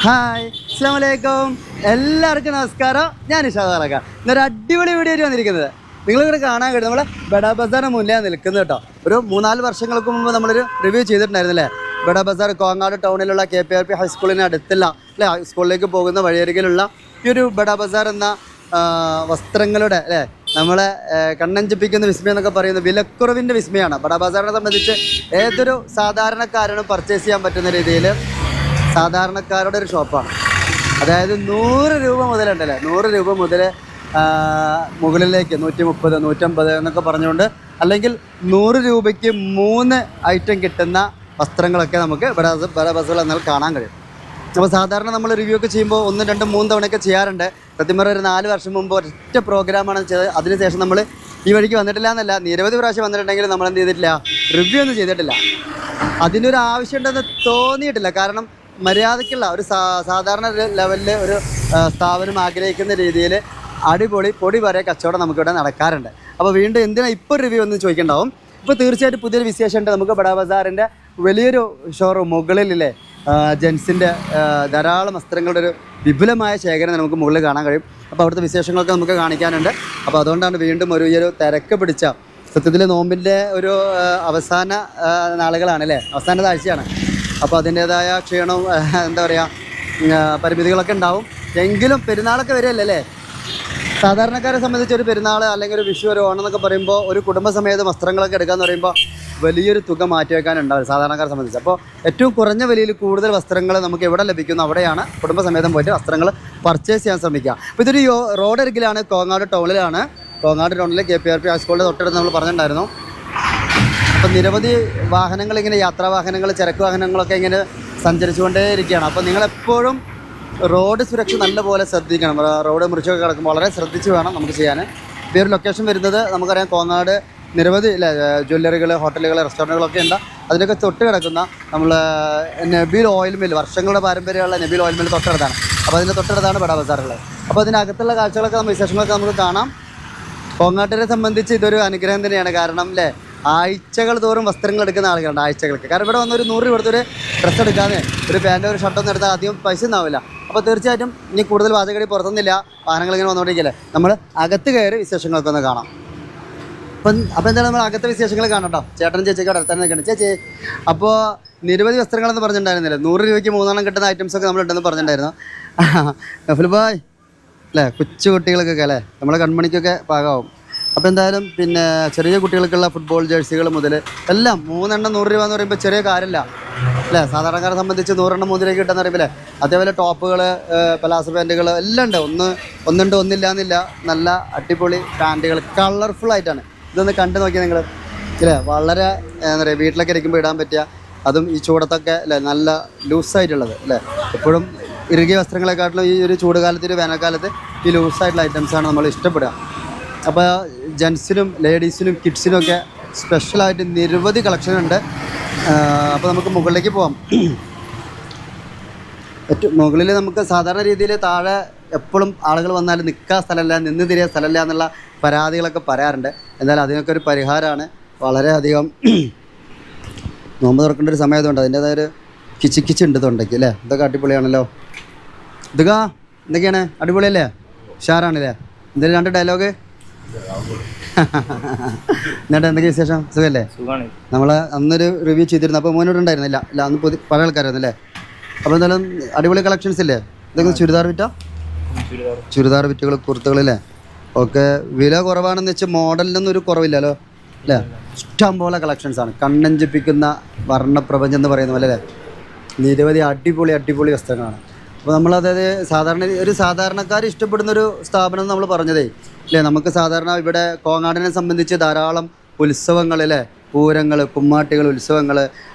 Hi അസ്സലാമു അലൈക്കും, എല്ലാവർക്കും നമസ്കാരം. ഞാൻ ഇഷാദ്. ഇന്നൊരു അടിപൊളി വീഡിയോ ആയിട്ട് വന്നിരിക്കുന്നത്. നിങ്ങളിവിടെ കാണാൻ കഴിയും നമ്മളെ ബഡാ ബസാറിന് മുന്നേ നിൽക്കുന്നത് കേട്ടോ. ഒരു 3-4 വർഷങ്ങൾക്ക് മുമ്പ് നമ്മളൊരു റിവ്യൂ ചെയ്തിട്ടുണ്ടായിരുന്നില്ലേ. ബഡാ ബസാർ കോങ്ങാട് ടൗണിലുള്ള KPRP ഹൈസ്കൂളിന് അടുത്തുള്ള അല്ലേ, സ്കൂളിലേക്ക് പോകുന്ന വഴിയരികിലുള്ള ഈ ഒരു ബഡാ ബസാർ എന്ന വസ്ത്രങ്ങളുടെ അല്ലേ നമ്മളെ കണ്ണഞ്ചിപ്പിക്കുന്ന വിസ്മയം എന്നൊക്കെ പറയുന്നത് വിലക്കുറവിൻ്റെ വിസ്മയമാണ്. ബഡാ ബസാറിനെ സംബന്ധിച്ച് ഏതൊരു സാധാരണക്കാരനും പർച്ചേസ് ചെയ്യാൻ പറ്റുന്ന രീതിയിൽ സാധാരണക്കാരുടെ ഒരു ഷോപ്പാണ്. അതായത് 100 രൂപ മുതലുണ്ടല്ലേ, 100 രൂപ മുതൽ മുകളിലേക്ക് 130, 150 എന്നൊക്കെ പറഞ്ഞുകൊണ്ട്, അല്ലെങ്കിൽ 100 രൂപയ്ക്ക് 3 ഐറ്റം കിട്ടുന്ന വസ്ത്രങ്ങളൊക്കെ നമുക്ക് ബഡാ ബസാറിൽ എന്നാൽ കാണാൻ കഴിയും. അപ്പോൾ സാധാരണ നമ്മൾ റിവ്യൂ ഒക്കെ ചെയ്യുമ്പോൾ 1, 2, 3 തവണയൊക്കെ ചെയ്യാറുണ്ട്. സത്യം പറഞ്ഞാൽ ഒരു 4 വർഷം മുമ്പ് ഒറ്റ പ്രോഗ്രാമാണ് ചെയ്തത്. അതിനുശേഷം നമ്മൾ ഈ വഴിക്ക് വന്നിട്ടില്ല എന്നല്ല, നിരവധി പ്രാവശ്യം വന്നിട്ടുണ്ടെങ്കിൽ നമ്മൾ എന്ത് ചെയ്തിട്ടില്ല, റിവ്യൂ ഒന്നും ചെയ്തിട്ടില്ല. അതിനൊരു ആവശ്യമുണ്ടെന്ന് തോന്നിയിട്ടില്ല. കാരണം മര്യാദയ്ക്കുള്ള ഒരു സാധാരണ ലെവലിൽ ഒരു സ്ഥാപനം ആഗ്രഹിക്കുന്ന രീതിയിൽ അടിപൊളി പൊടി വരെ കച്ചവടം നമുക്കിവിടെ നടക്കാറുണ്ട്. അപ്പോൾ വീണ്ടും എന്തിനാണ് ഇപ്പോൾ റിവ്യൂ എന്ന് ചോദിക്കേണ്ടാവും. ഇപ്പോൾ തീർച്ചയായിട്ടും പുതിയൊരു വിശേഷമുണ്ട്. നമുക്ക് ബഡാ ബസാറിൻ്റെ വലിയൊരു ഷോറൂം മുകളിലില്ലേ, ജെൻസിൻ്റെ ധാരാളം വസ്ത്രങ്ങളുടെ ഒരു വിപുലമായ ശേഖരം നമുക്ക് മുകളിൽ കാണാൻ കഴിയും. അപ്പോൾ അവിടുത്തെ വിശേഷങ്ങളൊക്കെ നമുക്ക് കാണിക്കാനുണ്ട്. അപ്പോൾ അതുകൊണ്ടാണ് വീണ്ടും ഈ ഒരു തിരക്ക് പിടിച്ച, സത്യത്തിൽ നോമ്പിൻ്റെ ഒരു അവസാന നാളുകളാണ് അല്ലേ, അവസാന ആഴ്ചയാണ്. അപ്പോൾ അതിൻ്റേതായ ക്ഷീണവും എന്താ പറയുക പരിമിതികളൊക്കെ ഉണ്ടാവും. എങ്കിലും പെരുന്നാളൊക്കെ വരികയല്ലേ അല്ലേ. സാധാരണക്കാരെ സംബന്ധിച്ച് ഒരു പെരുന്നാൾ അല്ലെങ്കിൽ ഒരു വിഷു, ഒരു ഓണം എന്നൊക്കെ പറയുമ്പോൾ ഒരു കുടുംബസമേതം വസ്ത്രങ്ങളൊക്കെ എടുക്കാമെന്ന് പറയുമ്പോൾ വലിയൊരു തുക മാറ്റിവെക്കാനുണ്ടാവും സാധാരണക്കാരെ സംബന്ധിച്ച്. അപ്പോൾ ഏറ്റവും കുറഞ്ഞ വിലയിൽ കൂടുതൽ വസ്ത്രങ്ങൾ നമുക്ക് എവിടെ ലഭിക്കുന്നു അവിടെയാണ് കുടുംബസമേതം പോയിട്ട് വസ്ത്രങ്ങൾ പർച്ചേസ് ചെയ്യാൻ ശ്രമിക്കുക. അപ്പോൾ ഇതൊരു റോഡരികിലാണ്, കോങ്ങാട് ടൗണിലാണ്. കോങ്ങാട് ടൗണിലെ KPRP ഹൈസ്കൂളിൻ്റെ തൊട്ടടുത്ത് നമ്മൾ പറഞ്ഞിട്ടുണ്ടായിരുന്നു. അപ്പം നിരവധി വാഹനങ്ങൾ ഇങ്ങനെ യാത്രാ വാഹനങ്ങൾ, ചരക്ക് വാഹനങ്ങളൊക്കെ ഇങ്ങനെ സഞ്ചരിച്ചുകൊണ്ടേ ഇരിക്കുകയാണ്. അപ്പോൾ നിങ്ങളെപ്പോഴും റോഡ് സുരക്ഷ നല്ലപോലെ ശ്രദ്ധിക്കണം. റോഡ് മുറിച്ചൊക്കെ കിടക്കുമ്പോൾ വളരെ ശ്രദ്ധിച്ച് വേണം നമുക്ക് ചെയ്യാൻ. ഈ ഒരു ലൊക്കേഷൻ വരുന്നത് നമുക്കറിയാം, കോങ്ങാട് നിരവധി ജ്വല്ലറികൾ, ഹോട്ടലുകൾ, റെസ്റ്റോറൻറ്റുകളൊക്കെ ഉണ്ട്. അതിനൊക്കെ തൊട്ട് കിടക്കുന്ന നമ്മൾ നബീൽ ഓയിൽ മിൽ, വർഷങ്ങളുടെ പാരമ്പര്യമുള്ള നബീൽ ഓയിൽ മിൽ തൊട്ടടുത്താണ്. അപ്പോൾ അതിൻ്റെ തൊട്ടടുത്താണ് ബഡാ ബസാറുള്ളത്. അപ്പോൾ അതിനകത്തുള്ള കാഴ്ചകളൊക്കെ വിശേഷങ്ങളൊക്കെ നമുക്ക് കാണാം. കോങ്ങാട്ടിനെ സംബന്ധിച്ച് ഇതൊരു അനുഗ്രഹം തന്നെയാണ്. കാരണം അല്ലേ, ആഴ്ചകൾ തോറും വസ്ത്രങ്ങൾ എടുക്കുന്ന ആളുകളുണ്ട്, ആഴ്ചകൾക്ക്. കാരണം ഇവിടെ വന്നൊരു 100 രൂപ കൊടുത്തൊരു ഡ്രസ്സ് എടുക്കാതെ ഒരു പാൻറ്റ്, ഒരു ഷർട്ടൊന്നും എടുത്താൽ അധികം പൈസ ഒന്നാവില്ല. അപ്പോൾ തീർച്ചയായിട്ടും ഇനി കൂടുതൽ വാചകടി പുറത്തൊന്നുമില്ല, വാഹനങ്ങളിങ്ങനെ വന്നുകൊണ്ടിരിക്കില്ലേ. നമ്മൾ അകത്ത് കയറി വിശേഷങ്ങളൊക്കെ ഒന്ന് കാണാം. അപ്പോൾ എന്തായാലും നമ്മൾ അകത്തെ വിശേഷങ്ങൾ കാണാം കേട്ടോ. ചേട്ടനും ചേച്ചിയൊക്കെ അടുത്ത് തന്നെ നിൽക്കണം. ചേച്ചി, അപ്പോൾ നിരവധി വസ്ത്രങ്ങളെന്ന് പറഞ്ഞിട്ടുണ്ടായിരുന്നില്ലേ, 100 രൂപയ്ക്ക് 3 കിട്ടുന്ന ഐറ്റംസൊക്കെ നമ്മളുണ്ടെന്ന് പറഞ്ഞിട്ടുണ്ടായിരുന്നു. നഫിൽ ബായ് അല്ലേ, കൊച്ചു കുട്ടികൾക്കൊക്കെ അല്ലേ, നമ്മളെ കൺമണിക്കൊക്കെ പാകമാവും. അപ്പോൾ എന്തായാലും പിന്നെ ചെറിയ കുട്ടികൾക്കുള്ള ഫുട്ബോൾ ജേഴ്സികൾ മുതൽ എല്ലാം 3 എണ്ണം 100 രൂപ എന്ന് പറയുമ്പോൾ ചെറിയ കാര്യമില്ല അല്ലേ. സാധാരണക്കാരെ സംബന്ധിച്ച് 100 എണ്ണം 3 രൂപ കിട്ടുന്ന പറയുമ്പോൾ അതേപോലെ ടോപ്പുകൾ, പലാസോ പാൻറ്റുകൾ എല്ലാം ഉണ്ട്. ഒന്നുണ്ട് ഒന്നില്ല എന്നില്ല. നല്ല അടിപൊളി പാൻറ്റുകൾ കളർഫുൾ ആയിട്ടാണ്. ഇതൊന്ന് കണ്ടു നോക്കിയാൽ നിങ്ങൾ അല്ലേ, വളരെ എന്താ പറയുക വീട്ടിലൊക്കെ ഇരിക്കുമ്പോൾ ഇടാൻ പറ്റിയ, അതും ഈ ചൂടത്തൊക്കെ അല്ലേ നല്ല ലൂസായിട്ടുള്ളത് അല്ലേ. എപ്പോഴും ഇറുകിയ വസ്ത്രങ്ങളെക്കാട്ടിലും ഈ ഒരു ചൂടുകാലത്ത്, ഒരു വേനൽക്കാലത്ത് ഈ ലൂസായിട്ടുള്ള ഐറ്റംസാണ് നമ്മൾ ഇഷ്ടപ്പെടുക. അപ്പോൾ ജെൻസിനും ലേഡീസിനും കിഡ്സിനും ഒക്കെ സ്പെഷ്യലായിട്ട് നിരവധി കളക്ഷൻ ഉണ്ട്. അപ്പോൾ നമുക്ക് മുകളിലേക്ക് പോകാം. ഏറ്റവും മുകളിൽ നമുക്ക് സാധാരണ രീതിയിൽ താഴെ എപ്പോഴും ആളുകൾ വന്നാൽ നിൽക്കാൻ സ്ഥലമില്ല, നിന്ന് തിരിയാൻ സ്ഥലമില്ല എന്നുള്ള പരാതികളൊക്കെ പറയാറുണ്ട്. എന്തായാലും അതിനൊക്കെ ഒരു പരിഹാരമാണ്. വളരെയധികം നോമ്പ് തുറക്കേണ്ട ഒരു സമയത്തുണ്ട്, അതിൻ്റേതായ ഒരു കിച്ചിക്കിച്ചുണ്ട് തൊണ്ടയ്ക്ക് അല്ലേ. ഇതൊക്കെ അടിപൊളിയാണല്ലോ. ഇതൊക്കെ എന്തൊക്കെയാണ്, അടിപൊളിയല്ലേ, ഉഷാറാണല്ലേ. എന്തെങ്കിലും 2 ഡയലോഗ് എന്നിട്ട് എന്തൊക്കെ വിശേഷം, സുഖമല്ലേ? നമ്മൾ അന്നൊരു റിവ്യൂ ചെയ്തിരുന്നു, അപ്പോൾ മോനോട് ഉണ്ടായിരുന്നില്ല അല്ല, അന്ന് പഴയ ആൾക്കാരായിരുന്നു അല്ലേ. അപ്പോൾ എന്തായാലും അടിപൊളി കളക്ഷൻസ് ഇല്ലേ. ഇതൊക്കെ ചുരിദാർ വിറ്റാ, ചുരിദാർ വിറ്റുകൾ, കുർത്തകളില്ലേ. ഓക്കെ, വില കുറവാണെന്ന് വെച്ചാൽ മോഡലിനൊന്നും ഒരു കുറവില്ലല്ലോ അല്ലേ. ഇഷ്ടം പോലെ കളക്ഷൻസാണ്. കണ്ണഞ്ചിപ്പിക്കുന്ന വർണ്ണപ്രപഞ്ചം എന്ന് പറയുന്ന പോലെ അല്ലേ. നിരവധി അടിപൊളി വസ്ത്രങ്ങളാണ്. അപ്പോൾ നമ്മളതായത് ഒരു സാധാരണക്കാർ ഇഷ്ടപ്പെടുന്നൊരു സ്ഥാപനം നമ്മൾ പറഞ്ഞതേ അല്ലേ. നമുക്ക് സാധാരണ ഇവിടെ കോങ്ങാടിനെ സംബന്ധിച്ച് ധാരാളം ഉത്സവങ്ങൾ അല്ലേ, പൂരങ്ങൾ, കുമ്മാട്ടികൾ, ഉത്സവങ്ങൾ,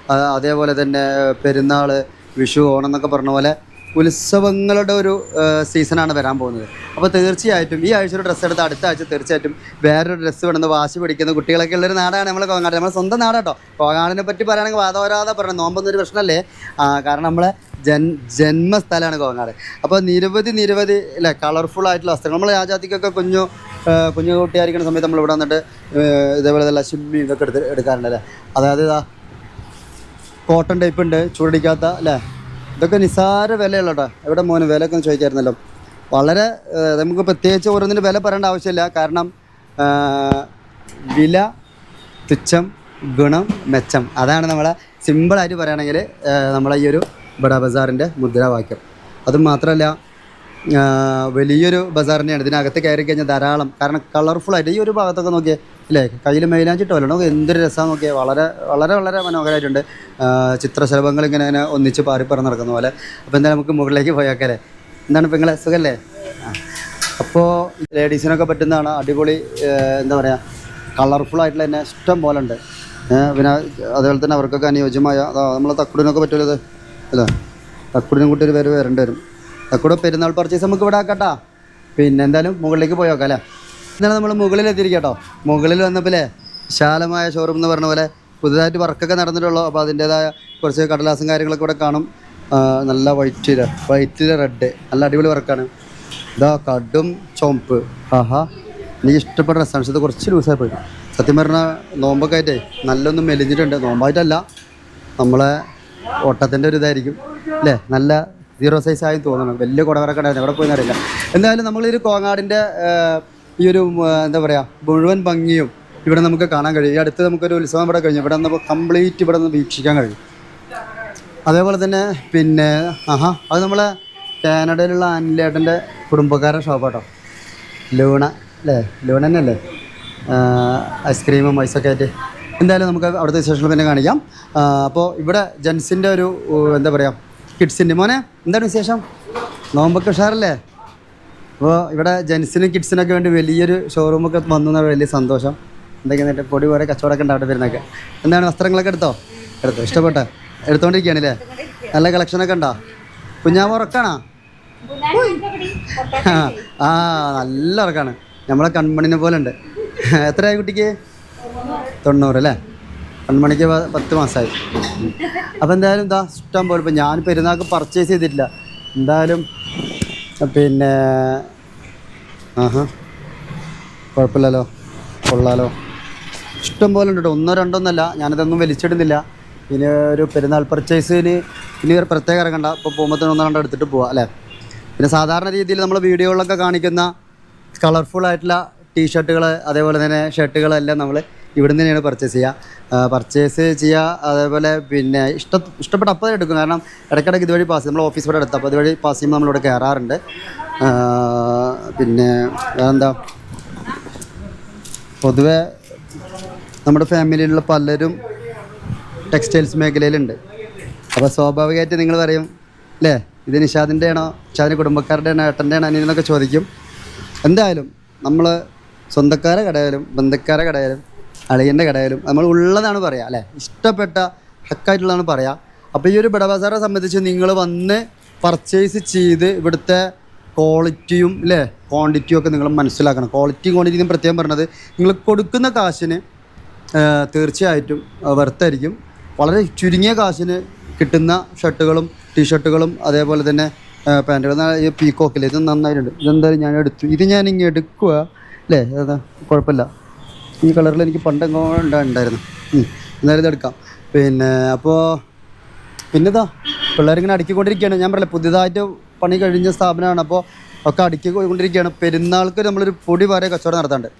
അതേപോലെ തന്നെ പെരുന്നാൾ, വിഷു, ഓണം എന്നൊക്കെ പറഞ്ഞ പോലെ ഉത്സവങ്ങളുടെ ഒരു സീസണാണ് വരാൻ പോകുന്നത്. അപ്പോൾ തീർച്ചയായിട്ടും ഈ ആഴ്ച ഒരു ഡ്രസ്സ് എടുത്ത് അടുത്ത ആഴ്ച തീർച്ചയായിട്ടും വേറൊരു ഡ്രസ്സ് വേണമെന്ന് വാശി പിടിക്കുന്ന കുട്ടികളൊക്കെ ഉള്ളൊരു നാടാണ് നമ്മൾ കോങ്ങാട്. നമ്മുടെ സ്വന്തം നാടാട്ടോ. കോങ്ങാടിനെ പറ്റി പറയുകയാണെങ്കിൽ വാദവരാതെ പറയണം, നോമ്പൊന്നൊരു പ്രശ്നമല്ലേ. കാരണം നമ്മളെ ജന്മസ്ഥലമാണ് കോങ്ങാട്. അപ്പോൾ നിരവധി അല്ലേ കളർഫുൾ ആയിട്ടുള്ള വസ്ത്രങ്ങൾ. നമ്മൾ രാജാത്തിക്കൊക്കെ കുഞ്ഞു കുട്ടിയായിരിക്കുന്ന സമയത്ത് നമ്മളിവിടെ വന്നിട്ട് ഇതേപോലെ ലക്ഷ്മി ഇതൊക്കെ എടുക്കാറുണ്ട് അല്ലേ. അതായത് കോട്ടൺ ടൈപ്പ് ഉണ്ട്, ചൂടടിക്കാത്ത അല്ലേ, ഇതൊക്കെ നിസ്സാര വിലയുള്ള കേട്ടോ. എവിടെ മോന് വിലയൊക്കെ ഒന്ന് ചോദിക്കായിരുന്നല്ലോ. വളരെ നമുക്ക് പ്രത്യേകിച്ച് ഓരോന്നിന് വില പറയേണ്ട ആവശ്യമില്ല. കാരണം വില തുച്ഛം ഗുണം മെച്ചം, അതാണ് നമ്മളെ സിമ്പിളായിട്ട് പറയുകയാണെങ്കിൽ നമ്മളെ ഈ ഒരു ബഡാ ബസാറിൻ്റെ മുദ്രാവാക്യം. അതും മാത്രമല്ല വലിയൊരു ബസാർ തന്നെയാണ്. ഇതിനകത്ത് കയറി കഴിഞ്ഞാൽ ധാരാളം, കാരണം കളർഫുള്ളായിട്ട് ഈ ഒരു ഭാഗത്തൊക്കെ നോക്കിയാൽ ഇല്ലേ, കയ്യിൽ മെയിനാച്ചിട്ടല്ലോ നോക്കി എന്തൊരു രസമാണ് നോക്കിയാൽ. വളരെ വളരെ വളരെ മനോഹരമായിട്ടുണ്ട്. ചിത്രശലഭങ്ങൾ ഇങ്ങനെ ഒന്നിച്ച് പാറിപ്പറന്ന് നടക്കുന്ന പോലെ. അപ്പോൾ എന്തായാലും നമുക്ക് മുകളിലേക്ക് പോയാക്കല്ലേ. എന്താണ് ഇപ്പം നിങ്ങളെ സുഖമല്ലേ? അപ്പോൾ ലേഡീസിനൊക്കെ പറ്റുന്നതാണ്. അടിപൊളി എന്താ പറയുക, കളർഫുള്ളായിട്ടുള്ള തന്നെ ഇഷ്ടം പോലെ ഉണ്ട്. പിന്നെ അതുപോലെ തന്നെ അവർക്കൊക്കെ അനുയോജ്യമായ നമ്മളെ തക്കുടിനൊക്കെ പറ്റുമല്ലോ ഇത് അല്ലേ. തക്കുടിനും കൂട്ടി ഒരു പേര് വരേണ്ടി വരും. തക്കുട് പെരുന്നാൾ പർച്ചേസ് നമുക്ക് ഇവിടെ ആക്കട്ടാ. പിന്നെ എന്തായാലും മുകളിലേക്ക് പോയി നോക്കാം അല്ലേ. എന്നാലും നമ്മൾ മുകളിലെത്തിയിരിക്കട്ടോ. മുകളിൽ വന്നപ്പോഴേ വിശാലമായ ഷോറൂം എന്ന് പറഞ്ഞ പോലെ പുതുതായിട്ട് വർക്കൊക്കെ നടന്നിട്ടുള്ളൂ. അപ്പോൾ അതിൻ്റേതായ കുറച്ച് കടലാസും കാര്യങ്ങളൊക്കെ ഇവിടെ കാണും. നല്ല വൈറ്റിൽ റെഡ്, നല്ല അടിപൊളി വർക്കാണ്. ഇതാ കടും ചുവപ്പ്. ആഹാ, എനിക്ക് ഇഷ്ടപ്പെട്ട ഡ്രസ്സാണ്. ഇത് കുറച്ച് ലൂസായി പോയി സത്യം പറഞ്ഞാൽ. നോമ്പൊക്കെ ആയിട്ടേ നല്ലൊന്നും മെലിഞ്ഞിട്ടുണ്ട്. നോമ്പായിട്ടല്ല, നമ്മളെ ഓട്ടത്തിൻ്റെ ഒരു ഇതായിരിക്കും അല്ലേ. നല്ല 0 സൈസായി തോന്നണം. വലിയ കുടവരൊക്കെ ഉണ്ടായിരുന്നു, എവിടെ പോയി അറിയില്ല. എന്തായാലും നമ്മളൊരു കോങ്ങാടിൻ്റെ ഈ ഒരു എന്താ പറയുക മുഴുവൻ ഭംഗിയും ഇവിടെ നമുക്ക് കാണാൻ കഴിയും. ഈ അടുത്ത് നമുക്കൊരു ഉത്സവം ഇവിടെ കഴിഞ്ഞു. ഇവിടെ നിന്ന് കംപ്ലീറ്റ് ഇവിടെ നിന്ന് വീക്ഷിക്കാൻ കഴിയും. അതേപോലെ തന്നെ പിന്നെ അത് നമ്മളെ കാനഡയിലുള്ള ആനിലേട്ടൻ്റെ കുടുംബക്കാരുടെ ഷോപ്പാട്ടോ. ലൂണ അല്ലേ, ലൂണ തന്നെ അല്ലേ, ഐസ്ക്രീമും ഐസൊക്കെ ആയിട്ട്. എന്തായാലും നമുക്ക് അവിടുത്തെ വിശേഷങ്ങൾ പിന്നെ കാണിക്കാം. അപ്പോൾ ഇവിടെ ജെൻസിൻ്റെ ഒരു എന്താ പറയുക കിഡ്സിൻ്റെ. മോനെ എന്താണ് വിശേഷം? നോമ്പൊക്കെ ഉഷാറല്ലേ? അപ്പോൾ ഇവിടെ ജെൻസിനും കിഡ്സിനൊക്കെ വേണ്ടി വലിയൊരു ഷോറൂമൊക്കെ വന്നു എന്നുള്ള വലിയ സന്തോഷം. എന്തൊക്കെയാ പൊടി പോലെ കച്ചവടമൊക്കെ ഉണ്ട് അവിടെ വരുന്നൊക്കെ. എന്താണ് വസ്ത്രങ്ങളൊക്കെ എടുത്തോ? ഇഷ്ടപ്പെട്ടെ എടുത്തോണ്ടിരിക്കുകയാണല്ലേ? നല്ല കളക്ഷനൊക്കെ ഉണ്ടോ? കുഞ്ഞാമ ഉറക്കാണോ? നല്ല ഉറക്കാണ്. നമ്മളെ കൺമണിനെ പോലെ ഉണ്ട്. എത്രയായി കുട്ടിക്ക്? 90 അല്ലേ? കൺമണിക്ക് 10 മാസമായി. അപ്പോൾ എന്തായാലും എന്താ ഇഷ്ടം പോലെ. ഇപ്പം ഞാൻ പെരുന്നാൾക്ക് പർച്ചേസ് ചെയ്തിട്ടില്ല. എന്തായാലും പിന്നെ കുഴപ്പമില്ലല്ലോ, കൊള്ളാലോ. ഇഷ്ടം പോലെ ഉണ്ട് കേട്ടോ. 1 2 ഒന്നല്ല, ഞാനിതൊന്നും വലിച്ചിടുന്നില്ല. ഇനി ഒരു പെരുന്നാൾ പർച്ചേസിന് ഇനി ഒരു പ്രത്യേകം ഇറങ്ങണ്ട. ഇപ്പോൾ പോകുമ്പോഴത്തേനും 1 2 എടുത്തിട്ട് പോവാം അല്ലേ. പിന്നെ സാധാരണ രീതിയിൽ നമ്മൾ വീഡിയോകളിലൊക്കെ കാണിക്കുന്ന കളർഫുള്ളായിട്ടുള്ള ടീഷർട്ടുകൾ അതേപോലെ തന്നെ ഷർട്ടുകളെല്ലാം നമ്മൾ ഇവിടുന്ന് തന്നെയാണ് പർച്ചേസ് ചെയ്യുക. അതേപോലെ പിന്നെ ഇഷ്ടപ്പെട്ട അപ്പോൾ എടുക്കും. കാരണം ഇടയ്ക്കിടയ്ക്ക് ഇതുവഴി പാസ് ചെയ്യും. നമ്മൾ ഓഫീസ് ഇവിടെ എടുത്തപ്പോൾ ഇതുവഴി പാസ് ചെയ്യുമ്പോൾ നമ്മളിവിടെ കയറാറുണ്ട്. പിന്നെ എന്താ പൊതുവെ നമ്മുടെ ഫാമിലിയിലുള്ള പലരും ടെക്സ്റ്റൈൽസ് മേഖലയിലുണ്ട്. അപ്പോൾ സ്വാഭാവികമായിട്ട് നിങ്ങൾ പറയും അല്ലേ, ഇത് നിഷാദിൻ്റെ ആണോ, നിഷാദിൻ്റെ കുടുംബക്കാരുടെ ആണോ, ഏട്ടൻ്റെ ആണോ, അനിയനെന്നൊക്കെ ചോദിക്കും. എന്തായാലും നമ്മൾ സ്വന്തക്കാരെ കടയാലും ബന്ധുക്കാരെ കടയാലും അളിയൻ്റെ കടയാലും നമ്മൾ ഉള്ളതാണ് പറയുക അല്ലേ. ഇഷ്ടപ്പെട്ട ഹക്കായിട്ടുള്ളതാണ് പറയുക. അപ്പോൾ ഈ ഒരു ബഡാ ബസാറെ സംബന്ധിച്ച് നിങ്ങൾ വന്ന് പർച്ചേസ് ചെയ്ത് ഇവിടുത്തെ ക്വാളിറ്റിയും അല്ലേ ക്വാണ്ടിറ്റിയും ഒക്കെ നിങ്ങൾ മനസ്സിലാക്കണം. ക്വാളിറ്റിയും ക്വാണ്ടിറ്റിയും പ്രത്യേകം പറഞ്ഞത് നിങ്ങൾ കൊടുക്കുന്ന കാശിന് തീർച്ചയായിട്ടും വെർത്തായിരിക്കും. വളരെ ചുരുങ്ങിയ കാശിന് കിട്ടുന്ന ഷർട്ടുകളും ടീഷർട്ടുകളും അതേപോലെ തന്നെ പാൻറ്റുകൾ. ഈ പീക്കോക്കില്ലേ, ഇത് നന്നായിട്ടുണ്ട്. ഇതെന്തായാലും ഞാൻ എടുത്തു. ഇത് ഞാൻ ഇങ്ങനെ എടുക്കുക അല്ലേ, അതാ കുഴപ്പമില്ല. ഈ കളറിൽ എനിക്ക് പണ്ടെങ്ങോ ഉണ്ടായിരുന്നു. എന്തായാലും ഇതെടുക്കാം. പിന്നെ അപ്പോൾ പിന്നെതാ പിള്ളേരിങ്ങനെ അടുക്കിക്കൊണ്ടിരിക്കുകയാണ്. ഞാൻ പറയില്ല, പുതിയതായിട്ട് പണി കഴിഞ്ഞ സ്ഥാപനമാണ്. അപ്പോൾ ഒക്കെ അടുക്കിക്കൊണ്ടിരിക്കുകയാണ്. പെരുന്നാൾക്ക് നമ്മളൊരു പൊടി വരെ കച്ചവടം നടത്താറുണ്ട്.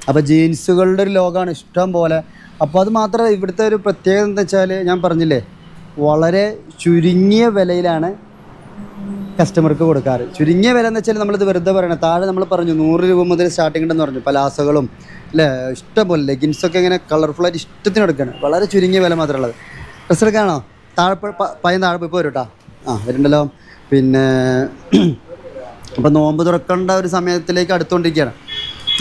അപ്പോൾ ജീൻസുകളുടെ ഒരു ലോകമാണ് ഇഷ്ടം പോലെ. അപ്പോൾ അത് മാത്രമല്ല, ഇവിടുത്തെ ഒരു പ്രത്യേകത എന്താ വെച്ചാൽ ഞാൻ പറഞ്ഞില്ലേ, വളരെ ചുരുങ്ങിയ വിലയിലാണ് കസ്റ്റമർക്ക് കൊടുക്കാറ്. ചുരുങ്ങിയ വില എന്ന് വെച്ചാൽ നമ്മളിത് വെറുതെ പറയണം. താഴെ നമ്മൾ പറഞ്ഞു 100 രൂപ മുതൽ സ്റ്റാർട്ടിംഗ് ഉണ്ടെന്ന് പറഞ്ഞു. പലാസകളും അല്ലേ ഇഷ്ടം പോലെ ലെഗിൻസൊക്കെ ഇങ്ങനെ കളർഫുള്ളായിട്ട് ഇഷ്ടത്തിന് എടുക്കുകയാണ്. വളരെ ചുരുങ്ങിയ വില മാത്രമുള്ളത്. ഡ്രസ്സ് എടുക്കാനാണോ? താഴെ പയ്യൻ താഴെ പോയി വരും കേട്ടോ. വരുന്നുണ്ടല്ലോ. പിന്നെ അപ്പോൾ നോമ്പ് തുറക്കേണ്ട ഒരു സമയത്തിലേക്ക് അടുത്തുകൊണ്ടിരിക്കുകയാണ്.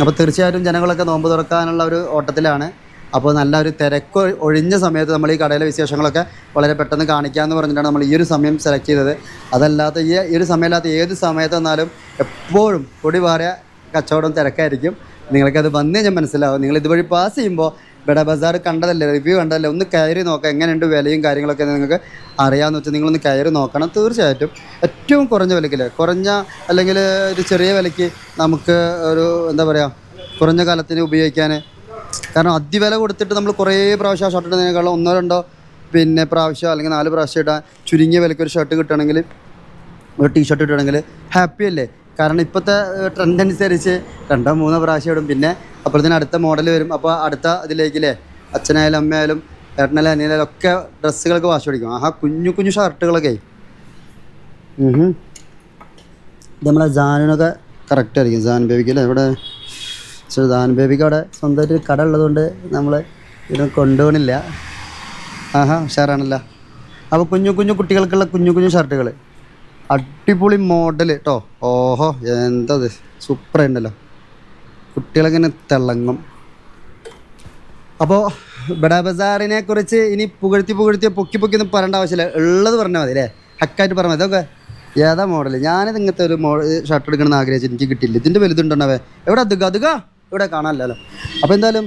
അപ്പോൾ തീർച്ചയായിട്ടും ജനങ്ങളൊക്കെ നോമ്പ് തുറക്കാനുള്ള ഒരു ഓട്ടത്തിലാണ്. അപ്പോൾ നല്ല ഒരു തിരക്ക് ഒഴിഞ്ഞ സമയത്ത് നമ്മൾ ഈ കടയിലെ വിശേഷങ്ങളൊക്കെ വളരെ പെട്ടെന്ന് കാണിക്കാമെന്ന് പറഞ്ഞിട്ടാണ് നമ്മൾ ഈ ഒരു സമയം സെലക്ട് ചെയ്തത്. അതല്ലാത്ത ഈ ഒരു സമയമില്ലാത്ത ഏത് സമയത്ത് വന്നാലും എപ്പോഴും പൊടി പാറിയ കച്ചവടം തിരക്കായിരിക്കും. നിങ്ങൾക്കത് വന്നേ ഞാൻ മനസ്സിലാവും. നിങ്ങൾ ഇതുവഴി പാസ് ചെയ്യുമ്പോൾ ബഡാ ബസാർ കണ്ടതല്ലേ, റിവ്യൂ കണ്ടതല്ലേ, ഒന്ന് കയറി നോക്കാം എങ്ങനെയുണ്ട് വിലയും കാര്യങ്ങളൊക്കെ നിങ്ങൾക്ക് അറിയാമെന്ന് വെച്ചാൽ നിങ്ങളൊന്ന് കയറി നോക്കണം. തീർച്ചയായിട്ടും ഏറ്റവും കുറഞ്ഞ വിലയ്ക്ക്, കുറഞ്ഞ അല്ലെങ്കിൽ ഒരു ചെറിയ വിലയ്ക്ക് നമുക്ക് ഒരു എന്താ പറയുക കുറഞ്ഞ കാലത്തിന് ഉപയോഗിക്കാൻ. കാരണം അതിവില കൊടുത്തിട്ട് നമ്മൾ കുറേ പ്രാവശ്യം ഷർട്ട് ഇടുന്നതിനേക്കാളും 1 2 പിന്നെ പ്രാവശ്യം അല്ലെങ്കിൽ 4 പ്രാവശ്യം ഇടാൻ ചുരുങ്ങിയ വിലയ്ക്ക് ഒരു ഷർട്ട് കിട്ടുകയാണെങ്കിൽ ഒരു ടീഷർട്ട് കിട്ടുകയാണെങ്കിൽ ഹാപ്പി അല്ലേ? കാരണം ഇപ്പോഴത്തെ ട്രെൻഡ് അനുസരിച്ച് 2-3 പ്രാവശ്യം ഇടും. പിന്നെ അപ്പോഴത്തേനും അടുത്ത മോഡൽ വരും. അപ്പോൾ അടുത്ത ഇതിലേക്കില്ലേ അച്ഛനായാലും അമ്മയായാലും ഏട്ടനായാലും അനിയനായാലും ഒക്കെ ഡ്രസ്സുകളൊക്കെ വാശി പിടിക്കും. ആഹാ കുഞ്ഞു കുഞ്ഞു ഷർട്ടുകളൊക്കെ. ഇത് നമ്മളെ ജാനിനൊക്കെ കറക്റ്റ് ആയിരിക്കും. ജാൻ ബേബിക്ക് അല്ലേ ഇവിടെ. പക്ഷേ ജാൻ ബേബിക്ക് അവിടെ സ്വന്തമായിട്ട് കട ഉള്ളതുകൊണ്ട് നമ്മൾ ഇത് കൊണ്ടുപോകണില്ല. ആഹാ ഉഷാറാണല്ലോ. അപ്പോൾ കുഞ്ഞു കുഞ്ഞു കുട്ടികൾക്കുള്ള കുഞ്ഞു കുഞ്ഞു ഷർട്ടുകൾ അടിപൊളി മോഡൽ കേട്ടോ. ഓഹോ എന്തത് സൂപ്പറായിട്ടുണ്ടല്ലോ. കുട്ടികളിങ്ങനെ തിളങ്ങും. അപ്പോൾ ബഡാ ബസാറിനെ കുറിച്ച് ഇനി പുകഴ്ത്തി പൊക്കി ഒന്നും പറയേണ്ട ആവശ്യമില്ല. ഉള്ളത് പറഞ്ഞാൽ മതി അല്ലേ? ഹക്കായിട്ട് പറഞ്ഞാൽ മതി. അതൊക്കെ ഏതാ മോഡൽ? ഞാനിത് ഇങ്ങനത്തെ ഒരു ഷർട്ട് എടുക്കണമെന്ന് ആഗ്രഹിച്ചു, എനിക്ക് കിട്ടിയില്ല. ഇതിൻ്റെ വലുതുണ്ടോവേ എവിടെ അതുക ഇവിടെ കാണാനില്ലല്ലോ. അപ്പോൾ എന്തായാലും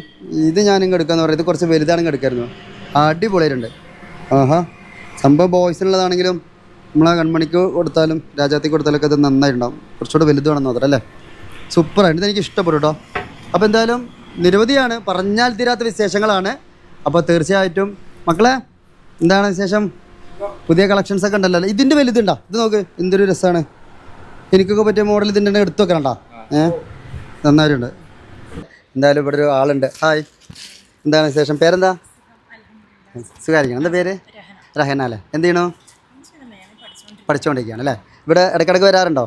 ഇത് ഞാനിങ്ങ് എടുക്കാമെന്ന് പറയുന്നത് ഇത് കുറച്ച് വലുതാണെങ്കിൽ എടുക്കായിരുന്നു. അടിപൊളിയായിട്ടുണ്ട്. ആഹാ സംഭവം ബോയ്സിനുള്ളതാണെങ്കിലും നമ്മളെ കൺമണിക്ക് കൊടുത്താലും രാജാത്തിക്ക് കൊടുത്താലൊക്കെ അത് നന്നായിട്ടുണ്ടാവും. കുറച്ചുകൂടെ വലുത് വേണമെന്ന് മാത്രം അല്ലേ? സൂപ്പറായിട്ട് ഇതെനിക്ക് ഇഷ്ടപ്പെട്ടു കേട്ടോ. അപ്പോൾ എന്തായാലും നിരവധിയാണ്, പറഞ്ഞാൽ തീരാത്ത വിശേഷങ്ങളാണ്. അപ്പോൾ തീർച്ചയായിട്ടും മക്കളെ എന്താണ് വിശേഷം? പുതിയ കളക്ഷൻസൊക്കെ ഉണ്ടല്ലോ. ഇതിൻ്റെ വലുതുണ്ടോ? ഇത് നോക്ക് എന്തൊരു രസമാണ്. എനിക്കൊക്കെ പറ്റിയ മോഡൽ ഇതിൻ്റെ എടുത്തു വെക്കണോ? നന്നായിട്ടുണ്ട്. എന്തായാലും ഇവിടെ ഒരു ആളുണ്ട്. ഹായ്, എന്താണ് വിശേഷം? പേരെന്താ? സുഖായിരിക്കണം. എന്താ പേര്? രഹന അല്ലേ? എന്ത് ചെയ്യണോ? പഠിച്ചുകൊണ്ടിരിക്കുകയാണ് അല്ലേ? ഇവിടെ ഇടയ്ക്കിടയ്ക്ക് വരാറുണ്ടോ?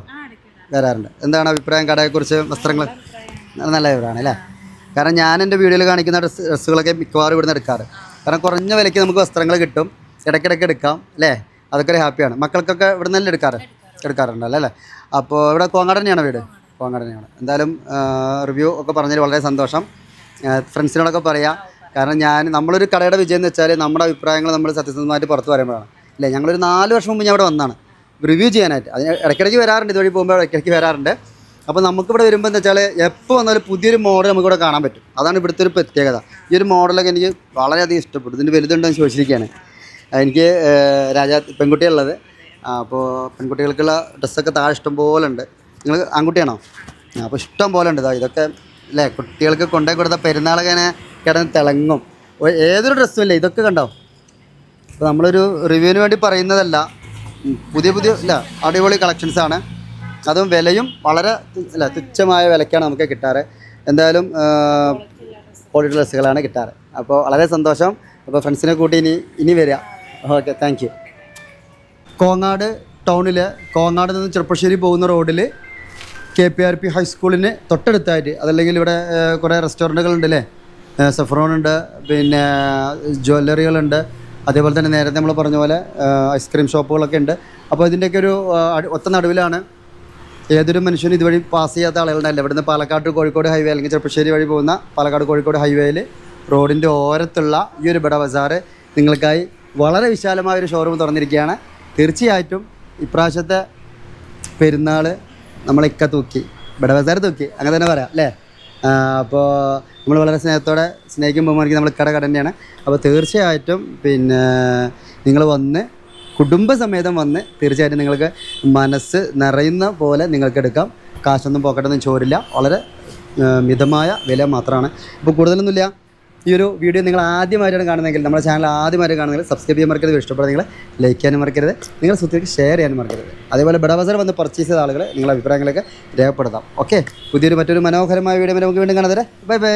വരാറുണ്ട്. എന്താണ് അഭിപ്രായം കടയെക്കുറിച്ച്? വസ്ത്രങ്ങൾ നല്ല അഭിപ്രായമാണ് അല്ലേ? കാരണം ഞാൻ എൻ്റെ വീഡിയോയിൽ കാണിക്കുന്ന ഡ്രസ്സുകളൊക്കെ മിക്കവാറും ഇവിടുന്ന് എടുക്കാറ്. കാരണം കുറഞ്ഞ വിലയ്ക്ക് നമുക്ക് വസ്ത്രങ്ങൾ കിട്ടും, ഇടയ്ക്കിടയ്ക്ക് എടുക്കാം അല്ലേ? അതൊക്കെ ഒരു ഹാപ്പിയാണ്. മക്കൾക്കൊക്കെ ഇവിടെ നിന്നല്ലേ എടുക്കാറുണ്ടല്ലോ അല്ലേ? അപ്പോൾ ഇവിടെ കോങ്ങാട് തന്നെയാണ് വീട്? കോങ്ങാട് തന്നെയാണ്. എന്തായാലും റിവ്യൂ ഒക്കെ പറഞ്ഞതിൽ വളരെ സന്തോഷം. ഫ്രണ്ട്സിനോടൊക്കെ പറയാം. കാരണം നമ്മളൊരു കടയുടെ വിജയം എന്ന് വെച്ചാൽ നമ്മുടെ അഭിപ്രായങ്ങൾ നമ്മൾ സത്യസന്ധമായിട്ട് പുറത്ത് പറയുമ്പോഴാണ് അല്ലേ? ഞങ്ങളൊരു 4 വർഷം മുമ്പ് ഞാൻ ഇവിടെ വന്നതാണ് റിവ്യൂ ചെയ്യാനായിട്ട്. അതിന് ഇടയ്ക്കിടയ്ക്ക് വരാറുണ്ട്, ഇതുവഴി പോകുമ്പോൾ ഇടയ്ക്കിടയ്ക്ക് വരാറുണ്ട്. അപ്പോൾ നമുക്കിവിടെ വരുമ്പോൾ എന്താ വെച്ചാൽ എപ്പോൾ വന്നാലും പുതിയൊരു മോഡൽ നമുക്കിവിടെ കാണാൻ പറ്റും. അതാണ് ഇവിടുത്തെ ഒരു പ്രത്യേകത. ഈ ഒരു മോഡലൊക്കെ എനിക്ക് വളരെയധികം ഇഷ്ടപ്പെട്ടു. ഇതിൻ്റെ വലുതുണ്ടോ എന്ന് ചോദിച്ചിരിക്കുകയാണ്. എനിക്ക് പെൺകുട്ടിയുള്ളത്. അപ്പോൾ പെൺകുട്ടികൾക്കുള്ള ഡ്രസ്സൊക്കെ താഴെ ഇഷ്ടം പോലെ ഉണ്ട്. നിങ്ങൾ ആൺകുട്ടിയാണോ? അപ്പോൾ ഇഷ്ടം പോലെ ഉണ്ട്. ഇതൊക്കെ അല്ലേ കുട്ടികൾക്ക് കൊണ്ടുപോയി കൊടുത്ത പെരുന്നാളൊക്കെ കിടന്ന് തിളങ്ങും. ഏതൊരു ഡ്രസ്സും ഇല്ലേ ഇതൊക്കെ കണ്ടോ? അപ്പോൾ നമ്മളൊരു റിവ്യൂവിന് വേണ്ടി പറയുന്നതല്ല, പുതിയ അല്ല അടിപൊളി കളക്ഷൻസാണ്. അതും വിലയും വളരെ തുച്ഛമായ വിലയ്ക്കാണ് നമുക്ക് കിട്ടാറ്. എന്തായാലും ക്വാളിറ്റി ഡ്രസ്സുകളാണ് കിട്ടാറ്. അപ്പോൾ വളരെ സന്തോഷം. അപ്പോൾ ഫ്രണ്ട്സിനെ കൂട്ടി ഇനി വരിക. Okay, thank you. കോങ്ങാട് ടൗണിൽ കോങ്ങാട് നിന്ന് ചെറുപ്പശ്ശേരി പോകുന്ന റോഡിൽ KPRP ഹൈസ്കൂളിന് തൊട്ടടുത്തായിട്ട്, അതല്ലെങ്കിൽ ഇവിടെ കുറേ റെസ്റ്റോറൻറ്റുകളുണ്ട് അല്ലേ? സഫ്രോൺ ഉണ്ട്, പിന്നെ ജ്വല്ലറികളുണ്ട്, അതേപോലെ തന്നെ നേരത്തെ നമ്മൾ പറഞ്ഞ പോലെ ഐസ്ക്രീം ഷോപ്പുകളൊക്കെ ഉണ്ട്. അപ്പോൾ ഇതിൻ്റെയൊക്കെ ഒരു ഒത്ത നടുവിലാണ്. ഏതൊരു മനുഷ്യനും ഇതുവഴി പാസ് ചെയ്യാത്ത ആളുകളുണ്ടല്ലോ. ഇവിടുന്ന് പാലക്കാട് കോഴിക്കോട് ഹൈവേ അല്ലെങ്കിൽ ചെറുപ്പശ്ശേരി വഴി പോകുന്ന പാലക്കാട് കോഴിക്കോട് ഹൈവേയിൽ റോഡിൻ്റെ ഓരത്തുള്ള ഈ ഒരു ബഡ ബസാർ നിങ്ങൾക്കായി വളരെ വിശാലമായൊരു ഷോറൂം തുറന്നിരിക്കുകയാണ്. തീർച്ചയായിട്ടും ഇപ്രാവശ്യത്തെ പെരുന്നാൾ നമ്മളൊക്കെ തൂക്കി, ബഡ ബസാർ തൂക്കി, അങ്ങനെ തന്നെ പറയാം അല്ലേ? അപ്പോൾ നമ്മൾ വളരെ സ്നേഹത്തോടെ സ്നേഹിക്കുമ്പോൾ നമ്മൾ കട തന്നെയാണ്. അപ്പോൾ തീർച്ചയായിട്ടും പിന്നെ നിങ്ങൾ വന്ന് കുടുംബസമേതം വന്ന് തീർച്ചയായിട്ടും നിങ്ങൾക്ക് മനസ്സ് നിറയുന്ന പോലെ നിങ്ങൾക്ക് എടുക്കാം. കാശൊന്നും പോക്കറ്റൊന്നും ചോരില്ല. വളരെ മിതമായ വില മാത്രമാണ്. ഇപ്പോൾ കൂടുതലൊന്നുമില്ല. ഈ ഒരു വീഡിയോ നിങ്ങൾ ആദ്യമായിട്ടാണ് കാണുന്നതെങ്കിൽ, നമ്മുടെ ചാനൽ ആദ്യമായിട്ട് കാണുന്നെങ്കിൽ സബ്സ്ക്രൈബ് ചെയ്യാൻ മറക്കരുത്. ഇഷ്ടപ്പെടുന്ന നിങ്ങൾ ലൈക്ക് ചെയ്യാനും മറക്കരുത്. നിങ്ങൾ സുഹൃത്തുക്കൾക്ക് ഷെയർ ചെയ്യാനും മറക്കരുത്. അതേപോലെ ബഡ ബസാർ വന്ന് പർച്ചേസ് ചെയ്ത ആളുകൾ നിങ്ങളുടെ അഭിപ്രായങ്ങളൊക്കെ രേഖപ്പെടുത്താം. ഓക്കെ, മറ്റൊരു മനോഹരമായ വീഡിയോ നമുക്ക് വീണ്ടും കാണാം. Bye bye.